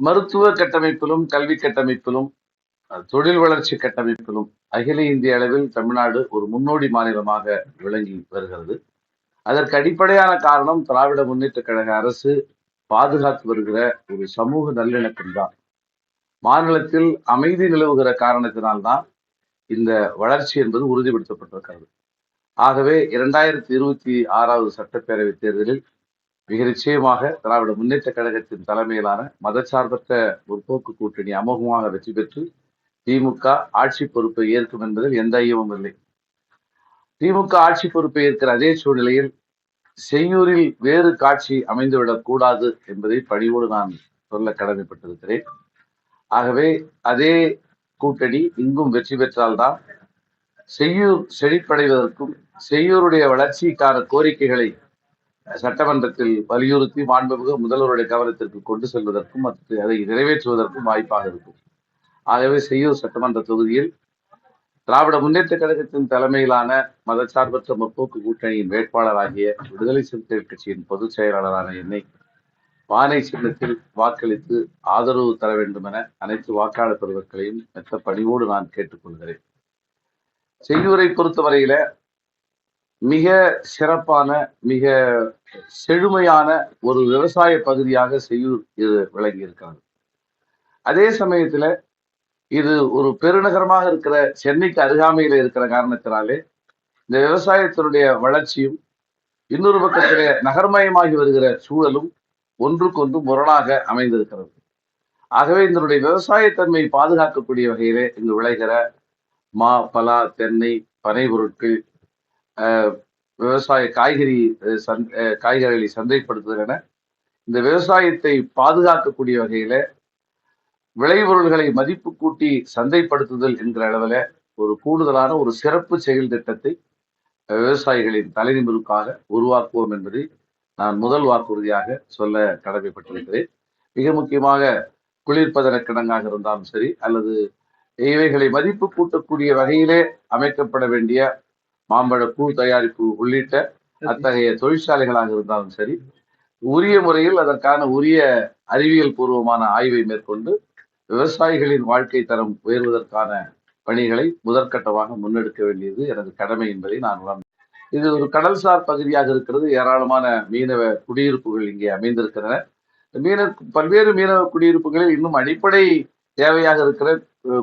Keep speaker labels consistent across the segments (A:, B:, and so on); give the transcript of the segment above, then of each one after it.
A: மருத்துவ கட்டமைப்பிலும், கல்வி கட்டமைப்பிலும், தொழில் வளர்ச்சி கட்டமைப்பிலும் அகில இந்திய அளவில் தமிழ்நாடு ஒரு முன்னோடி மாநிலமாக விளங்கி வருகிறது. அதற்கு அடிப்படையான காரணம் திராவிட முன்னேற்றக் கழக அரசு பாதுகாத்து வருகிற ஒரு சமூக நல்லிணக்கம் தான். மாநிலத்தில் அமைதி நிலவுகிற காரணத்தினால்தான் இந்த வளர்ச்சி என்பது உறுதிப்படுத்தப்பட்டிருக்கிறது. ஆகவே 2026வது சட்டப்பேரவை தேர்தலில் மிக நிச்சயமாக திராவிட முன்னேற்ற கழகத்தின் தலைமையிலான மதச்சார்பற்ற முற்போக்கு கூட்டணி அமோகமாக வெற்றி பெற்று திமுக ஆட்சி பொறுப்பை ஏற்கும் என்பதில் எந்த ஐயமும் இல்லை. திமுக ஆட்சி பொறுப்பை ஏற்கிற அதே சூழ்நிலையில் செய்யூரில் வேறு காட்சி அமைந்துவிடக் கூடாது என்பதை பணிவோடு நான் சொல்ல கடமைப்பட்டிருக்கிறேன். ஆகவே அதே கூட்டணி இங்கும் வெற்றி பெற்றால்தான் செய்யூர் செழிப்படைவதற்கும் செய்யூருடைய வளர்ச்சிக்கான கோரிக்கைகளை சட்டமன்றத்தில் வலியுறுத்தி மாண்புமிகு முதல்வருடைய கவனத்திற்கு கொண்டு செல்வதற்கும் அதை நிறைவேற்றுவதற்கும் வாய்ப்பாக இருக்கும். ஆகவே செய்யூர் சட்டமன்ற தொகுதியில் திராவிட முன்னேற்ற கழகத்தின் தலைமையிலான மதச்சார்பற்ற முற்போக்கு கூட்டணியின் வேட்பாளராகிய விடுதலை சிறுத்தைகள் கட்சியின் பொதுச் செயலாளரான என்னை பானை சின்னத்தில் வாக்களித்து ஆதரவு தர வேண்டும் என அனைத்து வாக்காளர் பெருமக்களையும் மெத்த பணிவோடு நான் கேட்டுக்கொள்கிறேன். செய்யூரை பொறுத்தவரையில மிக சிறப்பான, மிக செழுமையான ஒரு விவசாய பகுதியாக செய்யூர் இது விளங்கி இருக்கிறது. அதே சமயத்துல இது ஒரு பெருநகரமாக இருக்கிற சென்னைக்கு அருகாமையில இருக்கிற காரணத்தினாலே இந்த விவசாயத்தினுடைய வளர்ச்சியும் இன்னொரு பக்கத்திலே நகர்மயமாகி வருகிற சூழலும் ஒன்றுக்கொன்று முரணாக அமைந்திருக்கிறது. ஆகவே இதனுடைய விவசாயத்தன்மை பாதுகாக்கக்கூடிய வகையிலே இங்கு விளைகிற மா, பலா, தென்னை, பனை பொருட்கள், விவசாய காய்கறிகளை சந்தைப்படுத்துதல் என இந்த விவசாயத்தை பாதுகாக்கக்கூடிய வகையில விளைபொருள்களை மதிப்பு கூட்டி சந்தைப்படுத்துதல் என்கிற அளவில் ஒரு கூடுதலான ஒரு சிறப்பு செயல் திட்டத்தை விவசாயிகளின் தலைநிமிருக்காக உருவாக்குவோம் என்பதை நான் முதல் வாக்குறுதியாக சொல்ல கடமைப்பட்டிருக்கிறேன். மிக முக்கியமாக குளிர்பதன கிடங்காக இருந்தாலும் சரி, அல்லது இவைகளை மதிப்பு கூட்டக்கூடிய வகையிலே அமைக்கப்பட வேண்டிய மாம்பழ கூழ் தயாரிப்பு உள்ளிட்ட அத்தகைய தொழிற்சாலைகளாக இருந்தாலும் சரி, உரிய முறையில் அதற்கான உரிய அறிவியல் பூர்வமான ஆய்வை மேற்கொண்டு விவசாயிகளின் வாழ்க்கை தரம் உயர்வதற்கான பணிகளை முதற்கட்டமாக முன்னெடுக்க வேண்டியது எனது கடமை என்பதை நான் உணர்ந்தேன். இது ஒரு கடல்சார் பகுதியாக இருக்கிறது. ஏராளமான மீனவ குடியிருப்புகள் இங்கே அமைந்திருக்கின்றன. பல்வேறு மீனவ குடியிருப்புகளில் இன்னும் அடிப்படை தேவையாக இருக்கிற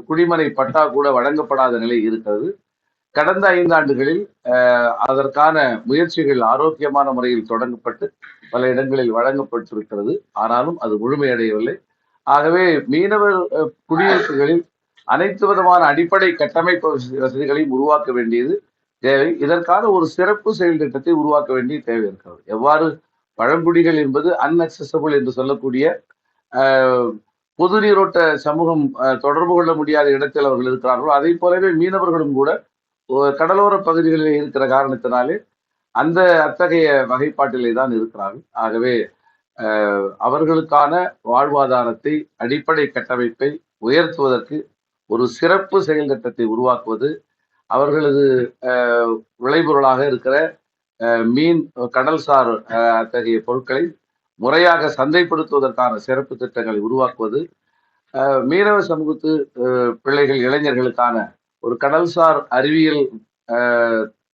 A: குடிமனை பட்டா கூட வழங்கப்படாத நிலை இருக்கிறது. கடந்த 5 ஆண்டுகளில் அதற்கான முயற்சிகள் ஆரோக்கியமான முறையில் தொடங்கப்பட்டு பல இடங்களில் வழங்கப்பட்டிருக்கிறது. ஆனாலும் அது முழுமையடையவில்லை. ஆகவே மீனவர் குடியிருப்புகளில் அனைத்து விதமான அடிப்படை கட்டமைப்பு வசதிகளையும் உருவாக்க வேண்டியது தேவை. இதற்கான ஒரு சிறப்பு செயல் திட்டத்தை உருவாக்க வேண்டிய தேவை இருக்கிறது. எவ்வாறு பழங்குடிகள் என்பது அன்அக்சசபிள் என்று சொல்லக்கூடிய பொது நீரோட்ட சமூகம் தொடர்பு கொள்ள முடியாத இடத்தில் அவர்கள் இருக்கிறார்களோ, அதை போலவே மீனவர்களும் கூட கடலோர பகுதிகளில் இருக்கிற காரணத்தினாலே அந்த அத்தகைய வகைப்பாட்டிலே தான் இருக்கிறார்கள். ஆகவே அவர்களுக்கான வாழ்வாதாரத்தை, அடிப்படை கட்டமைப்பை உயர்த்துவதற்கு ஒரு சிறப்பு செயல் திட்டத்தை உருவாக்குவது, அவர்களது விளைபொருளாக இருக்கிற மீன், கடல்சார் அத்தகைய பொருட்களை முறையாக சந்தைப்படுத்துவதற்கான சிறப்பு திட்டங்களை உருவாக்குவது, மீனவ சமூகத்து பிள்ளைகள், இளைஞர்களுக்கான ஒரு கடல்சார் அறிவியல்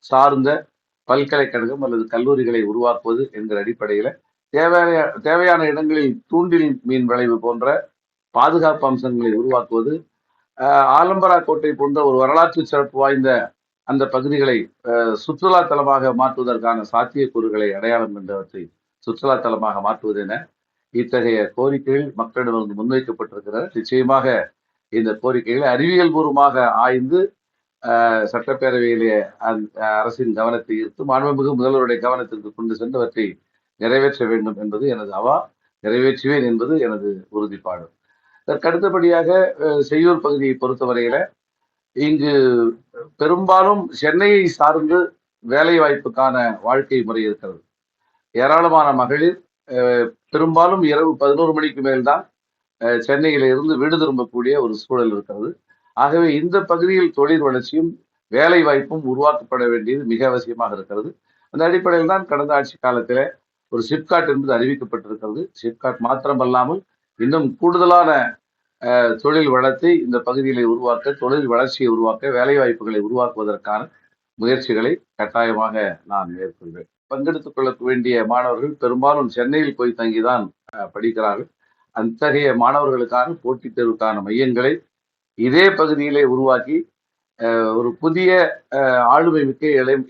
A: சார்ந்த பல்கலைக்கழகம் அல்லது கல்லூரிகளை உருவாக்குவது என்கிற அடிப்படையில தேவையான இடங்களில் தூண்டில் மீன் விளைவு போன்ற பாதுகாப்பு அம்சங்களை உருவாக்குவது, ஆலம்பரா கோட்டை போன்ற ஒரு வரலாற்று சிறப்பு வாய்ந்த அந்த பகுதிகளை சுற்றுலா தலமாக மாற்றுவதற்கான சாத்தியக்கூறுகளை அடையாளம் கண்டவற்றை சுற்றுலா தலமாக மாற்றுவது என இத்தகைய கோரிக்கைகள் மக்களிடமிருந்து முன்வைக்கப்பட்டிருக்கிறது. நிச்சயமாக இந்த கோரிக்கைகளை அறிவியல் பூர்வமாக ஆய்ந்து சட்டப்பேரவையிலே அரசின் கவனத்தை ஈர்த்து மாண்புமிகு முதல்வருடைய கவனத்திற்கு கொண்டு சென்றவற்றை நிறைவேற்ற வேண்டும் என்பது எனது அவா. நிறைவேற்றுவேன் என்பது எனது உறுதிப்பாடு. இதற்கு அடுத்தபடியாக செய்யூர் பகுதியை பொறுத்தவரையில இங்கு பெரும்பாலும் சென்னையை சார்ந்து வேலை வாய்ப்புக்கான வாழ்க்கை முறை இருக்கிறது. ஏராளமான மகளிர் பெரும்பாலும் இரவு 11 மணிக்கு மேல்தான் சென்னையில இருந்து வீடு திரும்பக்கூடிய ஒரு சூழல் இருக்கிறது. ஆகவே இந்த பகுதியில் தொழில் வளர்ச்சியும் வேலை வாய்ப்பும் உருவாக்கப்பட வேண்டியது மிக அவசியமாக இருக்கிறது. அந்த அடிப்படையில் தான் கடந்த ஆட்சி காலத்தில் ஒரு சிப்காட் என்பது அறிவிக்கப்பட்டிருக்கிறது. சிப்காட் மாத்திரமல்லாமல் இன்னும் கூடுதலான தொழில் வளத்தை இந்த பகுதிகளை உருவாக்க, தொழில் வளர்ச்சியை உருவாக்க, வேலை வாய்ப்புகளை உருவாக்குவதற்கான முயற்சிகளை கட்டாயமாக நான் மேற்கொள்வேன். பங்கெடுத்துக் கொள்ள வேண்டிய மாணவர்கள் பெரும்பாலும் சென்னையில் போய் தங்கிதான் படிக்கிறார்கள். அத்தகைய மாணவர்களுக்கான போட்டித் தேர்வுக்கான மையங்களை இதே பகுதியிலே உருவாக்கி ஒரு புதிய ஆளுமை மிக்க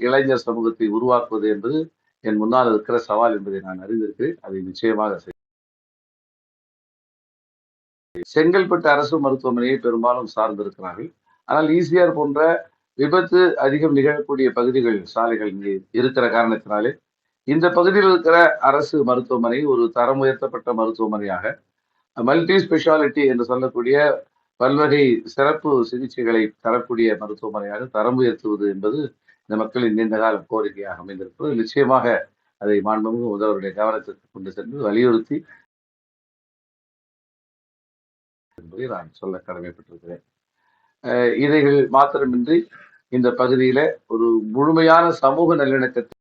A: இளைஞர் சமூகத்தை உருவாக்குவது என்பது என் முன்னால் இருக்கிற சவால் என்பதை நான் அறிந்திருக்கிறேன். அதை நிச்சயமாக செங்கல்பட்டு அரசு மருத்துவமனையை பெரும்பாலும் சார்ந்திருக்கிறார்கள். ஆனால் ஈசிஆர் போன்ற விபத்து அதிகம் நிகழக்கூடிய பகுதிகள், சாலைகள் இங்கே இருக்கிற காரணத்தினாலே இந்த பகுதியில் இருக்கிற அரசு மருத்துவமனை ஒரு தரம் உயர்த்தப்பட்ட மருத்துவமனையாக, மல்டி ஸ்பெஷாலிட்டி என்று சொல்லக்கூடிய பல்வகை சிறப்பு சிகிச்சைகளை தரக்கூடிய மருத்துவமனையாக தரம் உயர்த்துவது என்பது இந்த மக்களின் நீண்டகால கோரிக்கையாக அமைந்திருப்பது. நிச்சயமாக அதை மாண்புமிகு முதல்வருடைய கவனத்திற்கு கொண்டு சென்று வலியுறுத்தி என்பதை நான் சொல்ல கடமைப்பட்டிருக்கிறேன். இதைகள் மாத்திரமின்றி இந்த பகுதியில ஒரு முழுமையான சமூக நல்லிணக்கத்தை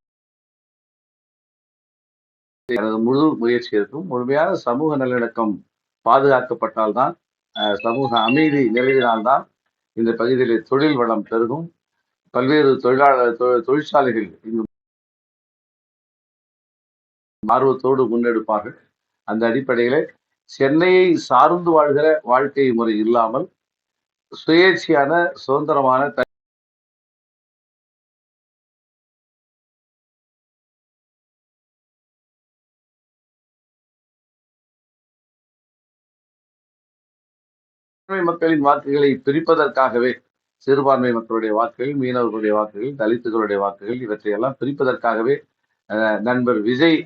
A: எனது முழு முயற்சி இருக்கும். முழுமையான சமூக நல்லிணக்கம் பாதுகாக்கப்பட்டால்தான், சமூக அமைதி நிலவினால்தான் இந்த பகுதியிலே தொழில் வளம் பெருகும். பல்வேறு தொழிற்சாலைகள் இங்கு ஆர்வத்தோடு முன்னெடுப்பார்கள். அந்த அடிப்படையில சென்னையை சார்ந்து வாழ்கிற வாழ்க்கை முறை இல்லாமல் சுயேட்சையான சுதந்திரமான மக்களின் வாக்குகளை பிரிப்பதற்காகவே, சிறுபான்மை மக்களுடைய வாக்குகள், மீனவர்களுடைய வாக்குகள், தலித்துகளுடைய வாக்குகள், இவற்றையெல்லாம் பிரிப்பதற்காகவே நண்பர் விஜய்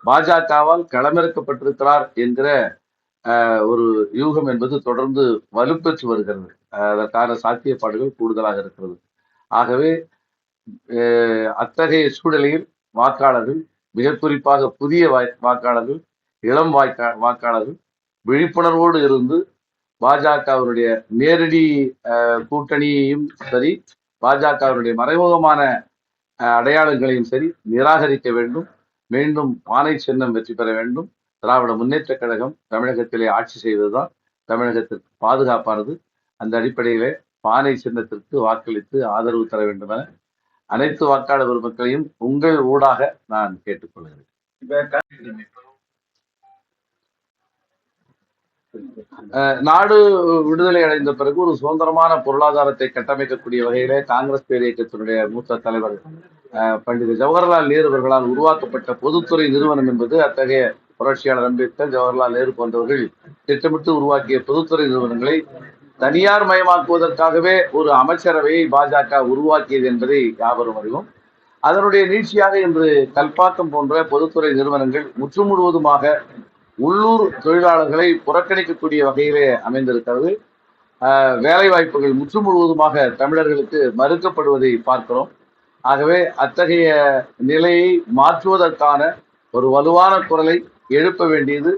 A: பாஜகவால் களமிறக்கப்பட்டிருக்கிறார் என்கிற ஒரு யூகம் என்பது தொடர்ந்து வலுப்பெற்று வருகிறது. அதற்கான சாத்தியப்பாடுகள் கூடுதலாக இருக்கிறது. ஆகவே அத்தகைய சூழலில் வாக்காளர்கள், மிக குறிப்பாக புதிய வாக்காளர்கள், இளம் வாக்காளர்கள் விழிப்புணர்வோடு இருந்து பாஜகவினுடைய நேரடி கூட்டணியையும் சரி, பாஜகவினுடைய மறைமுகமான அடையாளங்களையும் சரி நிராகரிக்க வேண்டும். மீண்டும் பானை சின்னம் வெற்றி பெற வேண்டும். திராவிட முன்னேற்ற கழகம் தமிழகத்திலே ஆட்சி செய்வதுதான் தமிழகத்திற்கு பாதுகாப்பானது. அந்த அடிப்படையிலே பானை சின்னத்திற்கு வாக்களித்து ஆதரவு தர வேண்டும் என அனைத்து வாக்காளர் பெருமக்களையும் உங்கள் ஊடாக நான் கேட்டுக்கொள்கிறேன். நாடு விடுதலை அடைந்த பிறகு ஒரு சுதந்திரமான பொருளாதாரத்தை கட்டமைக்கக்கூடிய வகையில காங்கிரஸ் பேரியக்கத்தினுடைய மூத்த தலைவர் பண்டித ஜவஹர்லால் நேரு அவர்களால் உருவாக்கப்பட்ட பொதுத்துறை நிறுவனம் என்பது அத்தகைய புரட்சியாளர் அம்பேத்கர், ஜவஹர்லால் நேரு போன்றவர்கள் திட்டமிட்டு உருவாக்கிய பொதுத்துறை நிறுவனங்களை தனியார் மயமாக்குவதற்காகவே ஒரு அமைச்சரவையை பாஜக உருவாக்கியது என்பதை யாவரும் அறிவோம். அதனுடைய நீட்சியாக இன்று கல்பாக்கம் போன்ற பொதுத்துறை நிறுவனங்கள் முற்றுமுழுவதுமாக உள்ளூர் தொழிலாளர்களை புறக்கணிக்கக்கூடிய வகையிலே அமைந்திருக்கிறது. வேலை வாய்ப்புகள் முற்று முழுவதுமாக தமிழர்களுக்கு மறுக்கப்படுவதை பார்க்கிறோம். ஆகவே அத்தகைய நிலையை மாற்றுவதற்கான ஒரு வலுவான குரலை எழுப்ப வேண்டியது,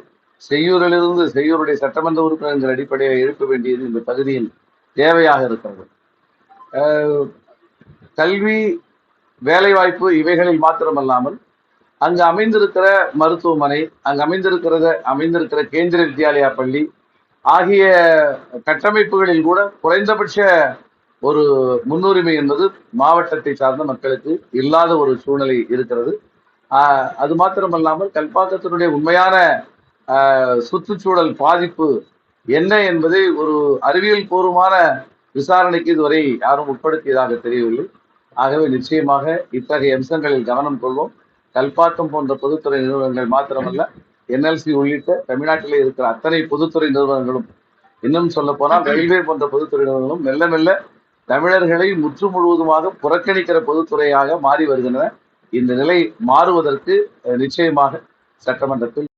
A: செய்யூரிலிருந்து செய்யூருடைய சட்டமன்ற உறுப்பினர் என்கிற அடிப்படையில் எழுப்ப வேண்டியது இந்த பகுதியின் தேவையாக இருக்கிறது. கல்வி, வேலைவாய்ப்பு இவைகளில் மாத்திரமல்லாமல் அங்கு அமைந்திருக்கிற மருத்துவமனை, அங்கு அமைந்திருக்கிற கேந்திர வித்யாலயா பள்ளி ஆகிய கட்டமைப்புகளில் கூட குறைந்தபட்ச ஒரு முன்னுரிமை என்பது மாவட்டத்தை சார்ந்த மக்களுக்கு இல்லாத ஒரு சூழ்நிலை இருக்கிறது. அது மாத்திரமல்லாமல் கல்பாக்கத்தினுடைய உண்மையான சுற்றுச்சூழல் பாதிப்பு என்ன என்பதை ஒரு அறிவியல் பூர்வமான விசாரணைக்கு இதுவரை யாரும் உட்படுத்தியதாக தெரியவில்லை. ஆகவே நிச்சயமாக இத்தகைய அம்சங்களில் கவனம் கொள்வோம். கல்பாக்கம் போன்ற பொதுத்துறை நிறுவனங்கள் மாத்திரமல்ல, என்எல்சி உள்ளிட்ட தமிழ்நாட்டிலே இருக்கிற அத்தனை பொதுத்துறை நிறுவனங்களும், இன்னும் சொல்ல போனால் ரயில்வே போன்ற பொதுத்துறை நிறுவனங்களும் மெல்ல மெல்ல தமிழர்களை முற்று முழுவதுமாக புறக்கணிக்கிற பொதுத்துறையாக மாறி வருகின்றன. இந்த நிலை மாறுவதற்கு நிச்சயமாக சட்டமன்றத்தில்